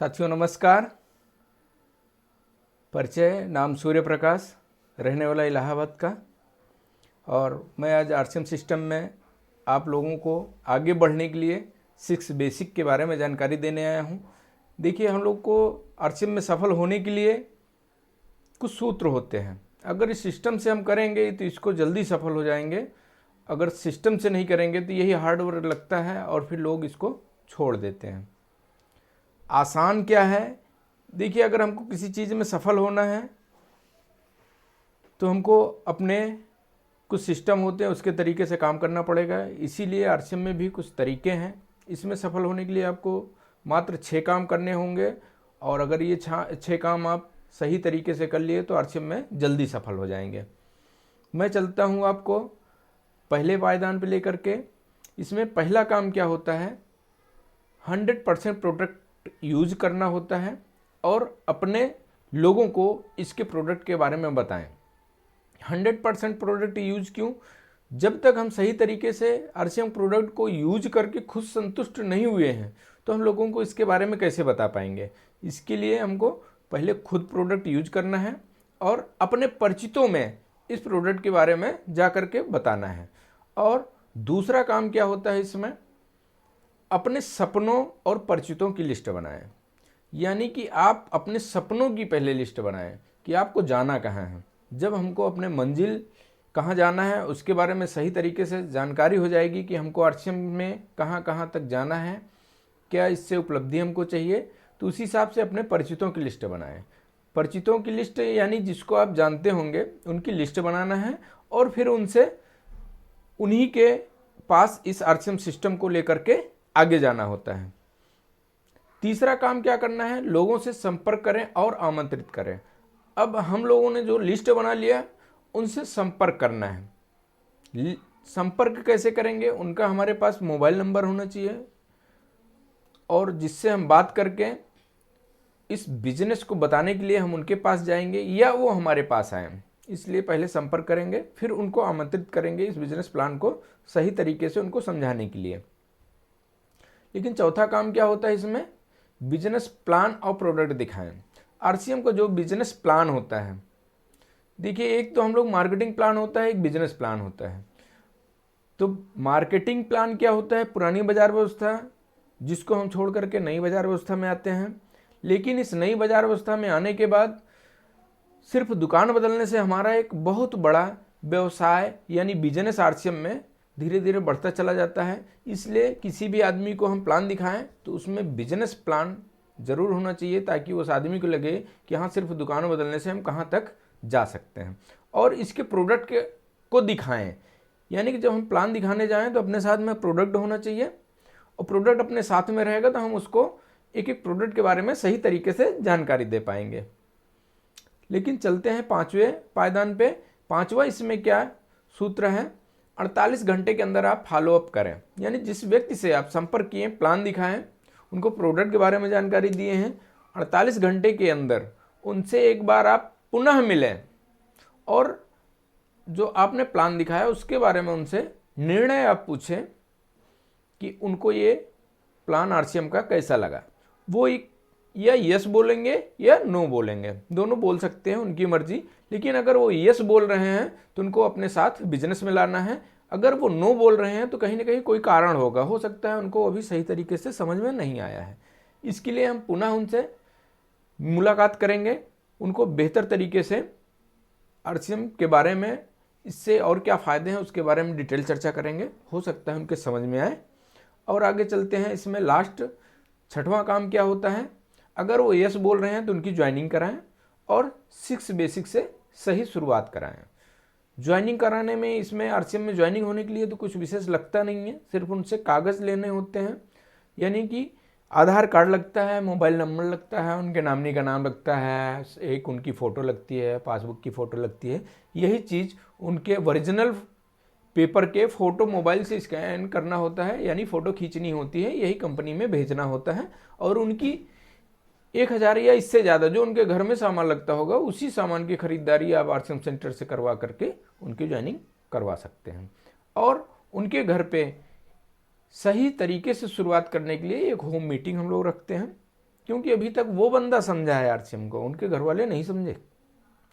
साथियों नमस्कार। परिचय, नाम सूर्य प्रकाश, रहने वाला इलाहाबाद का। और मैं आज आरसीएम सिस्टम में आप लोगों को आगे बढ़ने के लिए 6 बेसिक के बारे में जानकारी देने आया हूं। देखिए, हम लोग को आरसीएम में सफल होने के लिए कुछ सूत्र होते हैं। अगर इस सिस्टम से हम करेंगे तो इसको जल्दी सफल हो जाएंगे। अगर सिस्टम से नहीं करेंगे तो यही हार्ड वर्क लगता है और फिर लोग इसको छोड़ देते हैं। आसान क्या है? देखिए, अगर हमको किसी चीज़ में सफल होना है तो हमको अपने कुछ सिस्टम होते हैं, उसके तरीके से काम करना पड़ेगा। इसीलिए आरसीएम में भी कुछ तरीके हैं। इसमें सफल होने के लिए आपको मात्र 6 काम करने होंगे और अगर ये 6 काम आप सही तरीके से कर लिए तो आरसीएम में जल्दी सफल हो जाएंगे। मैं चलता हूँ आपको पहले पायदान पे लेकर के। इसमें पहला काम क्या होता है? 100% प्रोडक्ट यूज करना होता है और अपने लोगों को इसके प्रोडक्ट के बारे में बताएं। 100% प्रोडक्ट यूज क्यों? जब तक हम सही तरीके से आरसीएम प्रोडक्ट को यूज करके खुद संतुष्ट नहीं हुए हैं तो हम लोगों को इसके बारे में कैसे बता पाएंगे। इसके लिए हमको पहले खुद प्रोडक्ट यूज करना है और अपने परिचितों में इस प्रोडक्ट के बारे में जा कर के बताना है। और दूसरा काम क्या होता है इसमें? अपने सपनों और परिचितों की लिस्ट बनाएं। यानी कि आप अपने सपनों की पहले लिस्ट बनाएं कि आपको जाना कहाँ है। जब हमको अपने मंजिल कहाँ जाना है उसके बारे में सही तरीके से जानकारी हो जाएगी कि हमको आरसीएम में कहाँ कहाँ तक जाना है, क्या इससे उपलब्धि हमको चाहिए, तो उसी हिसाब से अपने परिचितों की लिस्ट बनाएं। परिचितों की लिस्ट यानी जिसको आप जानते होंगे उनकी लिस्ट बनाना है और फिर उन्हीं के पास इस आरसीएम सिस्टम को लेकर के आगे जाना होता है। तीसरा काम क्या करना है? लोगों से संपर्क करें और आमंत्रित करें। अब हम लोगों ने जो लिस्ट बना लिया उनसे संपर्क करना है। संपर्क कैसे करेंगे? उनका हमारे पास मोबाइल नंबर होना चाहिए और जिससे हम बात करके इस बिजनेस को बताने के लिए हम उनके पास जाएंगे या वो हमारे पास आए। इसलिए पहले संपर्क करेंगे, फिर उनको आमंत्रित करेंगे इस बिजनेस प्लान को सही तरीके से उनको समझाने के लिए। लेकिन चौथा काम क्या होता है इसमें? बिजनेस प्लान और प्रोडक्ट दिखाएं। आरसीएम का जो बिजनेस प्लान होता है, देखिए, एक तो हम लोग मार्केटिंग प्लान होता है, एक बिजनेस प्लान होता है। तो मार्केटिंग प्लान क्या होता है? पुरानी बाजार व्यवस्था जिसको हम छोड़ करके नई बाजार व्यवस्था में आते हैं। लेकिन इस नई बाजार व्यवस्था में आने के बाद सिर्फ दुकान बदलने से हमारा एक बहुत बड़ा व्यवसाय यानी बिजनेस आरसीएम में धीरे धीरे बढ़ता चला जाता है। इसलिए किसी भी आदमी को हम प्लान दिखाएं तो उसमें बिजनेस प्लान जरूर होना चाहिए ताकि उस आदमी को लगे कि हाँ, सिर्फ दुकान बदलने से हम कहाँ तक जा सकते हैं। और इसके प्रोडक्ट को दिखाएं, यानी कि जब हम प्लान दिखाने जाएं तो अपने साथ में प्रोडक्ट होना चाहिए और प्रोडक्ट अपने साथ में रहेगा तो हम उसको एक एक प्रोडक्ट के बारे में सही तरीके से जानकारी दे पाएंगे। लेकिन चलते हैं 5वें पायदान पे। 5वां इसमें क्या सूत्र है? 48 घंटे के अंदर आप फॉलो अप करें। यानी जिस व्यक्ति से आप संपर्क किए, प्लान दिखाएं, उनको प्रोडक्ट के बारे में जानकारी दिए हैं, 48 घंटे के अंदर उनसे एक बार आप पुनः मिलें और जो आपने प्लान दिखाया उसके बारे में उनसे निर्णय आप पूछें कि उनको ये प्लान आरसीएम का कैसा लगा। वो या यस बोलेंगे या नो बोलेंगे, दोनों बोल सकते हैं, उनकी मर्जी। लेकिन अगर वो यस बोल रहे हैं तो उनको अपने साथ बिजनेस में लाना है। अगर वो नो बोल रहे हैं तो कहीं ना कहीं कोई कारण होगा, हो सकता है उनको अभी सही तरीके से समझ में नहीं आया है। इसके लिए हम पुनः उनसे मुलाकात करेंगे, उनको बेहतर तरीके से आरसीएम के बारे में, इससे और क्या फ़ायदे हैं उसके बारे में डिटेल चर्चा करेंगे। हो सकता है उनके समझ में आए। और आगे चलते हैं। इसमें लास्ट 6वां काम क्या होता है? अगर वो यस बोल रहे हैं तो उनकी ज्वाइनिंग कराएं और 6 बेसिक से सही शुरुआत कराएं। ज्वाइनिंग कराने में, इसमें आरसीएम में ज्वाइनिंग होने के लिए तो कुछ विशेष लगता नहीं है, सिर्फ उनसे कागज़ लेने होते हैं। यानी कि आधार कार्ड लगता है, मोबाइल नंबर लगता है, उनके नामनी का नाम लगता है, एक उनकी फ़ोटो लगती है, पासबुक की फ़ोटो लगती है। यही चीज़ उनके ओरिजिनल पेपर के फ़ोटो मोबाइल से स्कैन करना होता है, यानी फ़ोटो खींचनी होती है, यही कंपनी में भेजना होता है। और उनकी 1000 या इससे ज़्यादा जो उनके घर में सामान लगता होगा उसी सामान की खरीदारी आप आरसीएम सेंटर से करवा करके उनकी ज्वाइनिंग करवा सकते हैं। और उनके घर पे सही तरीके से शुरुआत करने के लिए एक होम मीटिंग हम लोग रखते हैं। क्योंकि अभी तक वो बंदा समझा है आरसीएम को, उनके घर वाले नहीं समझे।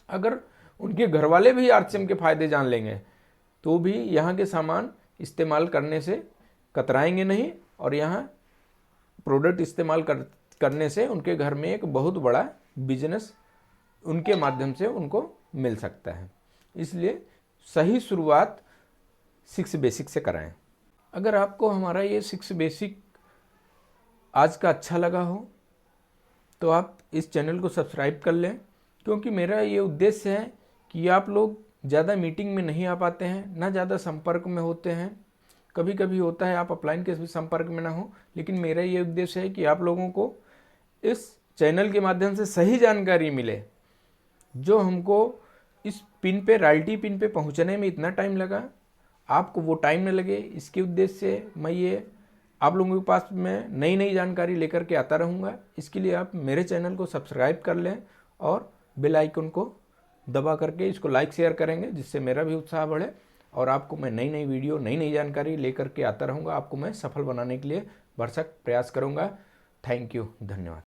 अगर उनके घर वाले भी आरसीएम के फ़ायदे जान लेंगे तो भी यहाँ के सामान इस्तेमाल करने से कतराएंगे नहीं, और यहाँ प्रोडक्ट इस्तेमाल करने से उनके घर में एक बहुत बड़ा बिजनेस उनके माध्यम से उनको मिल सकता है। इसलिए सही शुरुआत 6 बेसिक से कराएं। अगर आपको हमारा ये 6 बेसिक आज का अच्छा लगा हो तो आप इस चैनल को सब्सक्राइब कर लें, क्योंकि मेरा ये उद्देश्य है कि आप लोग ज़्यादा मीटिंग में नहीं आ पाते हैं, ना ज़्यादा संपर्क में होते हैं। कभी कभी होता है आप अपलाइन के भी संपर्क में ना हो, लेकिन मेरा ये उद्देश्य है कि आप लोगों को इस चैनल के माध्यम से सही जानकारी मिले। जो हमको इस पिन पे, रॉयल्टी पिन पे पहुंचने में इतना टाइम लगा, आपको वो टाइम न लगे, इसके उद्देश्य से मैं ये आप लोगों के पास में नई नई जानकारी लेकर के आता रहूँगा। इसके लिए आप मेरे चैनल को सब्सक्राइब कर लें और बेल आइकन को दबा करके इसको लाइक शेयर करेंगे, जिससे मेरा भी उत्साह बढ़े और आपको मैं नई नई वीडियो, नई नई जानकारी लेकर के आता रहूँगा। आपको मैं सफल बनाने के लिए भरसक प्रयास करूँगा। थैंक यू, धन्यवाद।